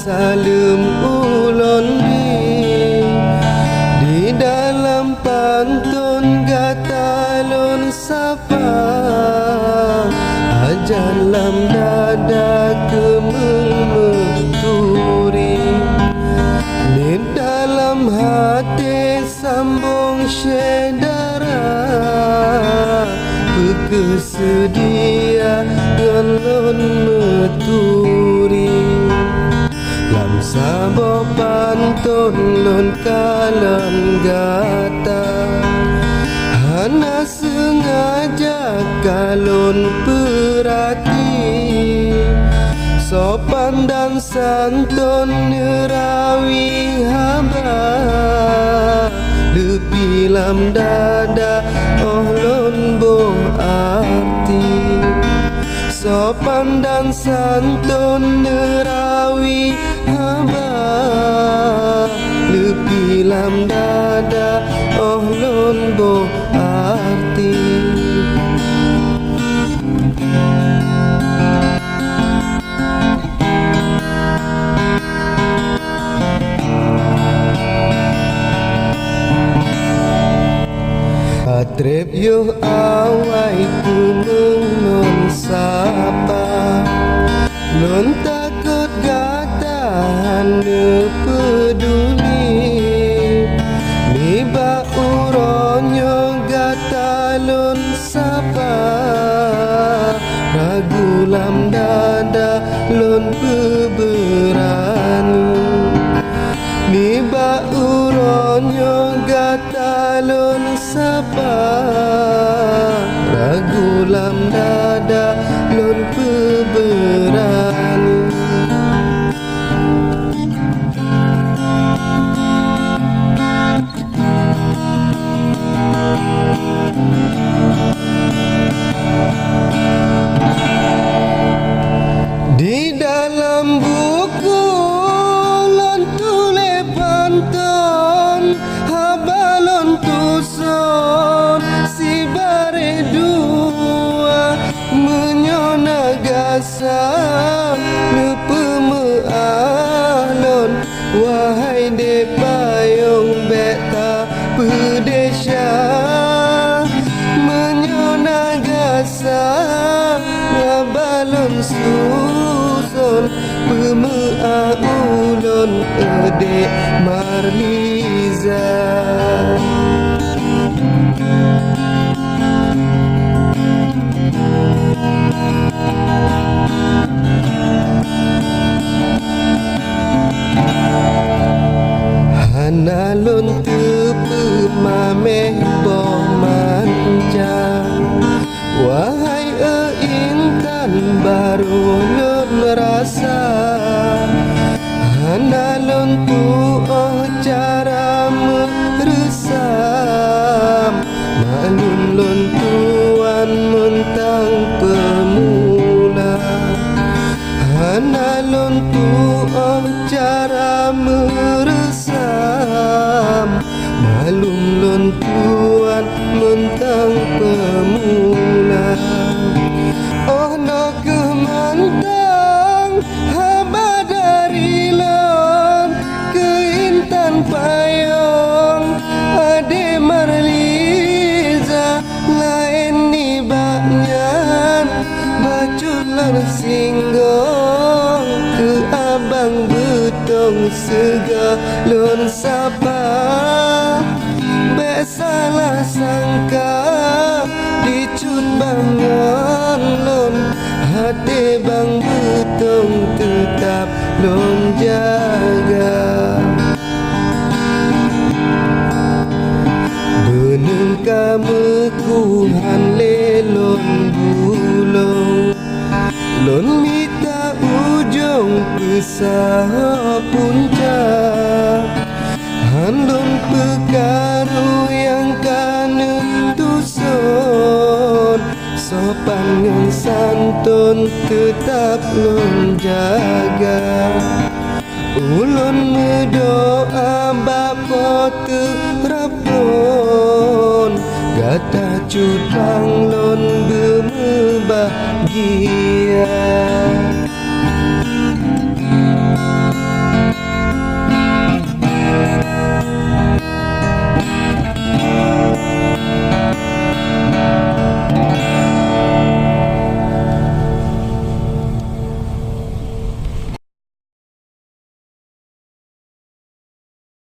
salem ulun di dalam pantun gatalun sapa ajalam dada kememeturi di dalam hati sambung syedara berkesedia ngelon meturi lam sabo pantun lon kalan gata hana sengaja kalon perhati sopan dan santun nerawi haba depilam dada ohlon boh arti sopan dan santun nerawi haba depilam dada ohlon boh arti. Trip yo awai kumung sapa non takut gatahan peduli niba uronyo gatalon sapa ragu lam dada lon beberani niba uronyo gatalon sapa ragu lam dada lon beberani di dalam buku lon tule pantun habalon tuson si bare dua menyona gasam nepemealon wahai de payung beta pedesya menyona gasam ngabalon susun pemeaulon edek Marliza hanalun tepe mameh boh manca wahai intan baru lun rasa hanalun tuoh cara meresam malun lun tuan mentang pemula hanalun tuoh cara meresam malum lun tuan mentang pemula oh no kemantang haba dari lon ke intan payung ade Marliza lain ni baknyan baculan singgong ke abang betong segalon sapa salah sangka dicut bangun lon hati bang betong tetap lon jaga beneng kamu kuhan lelon bulong lon minta ujung pesah puncak handong pekaru yang kanu tusun sopan ngan santun tetap lon jaga ulun mendoa bapa terapun gata cutang lon berbahagia.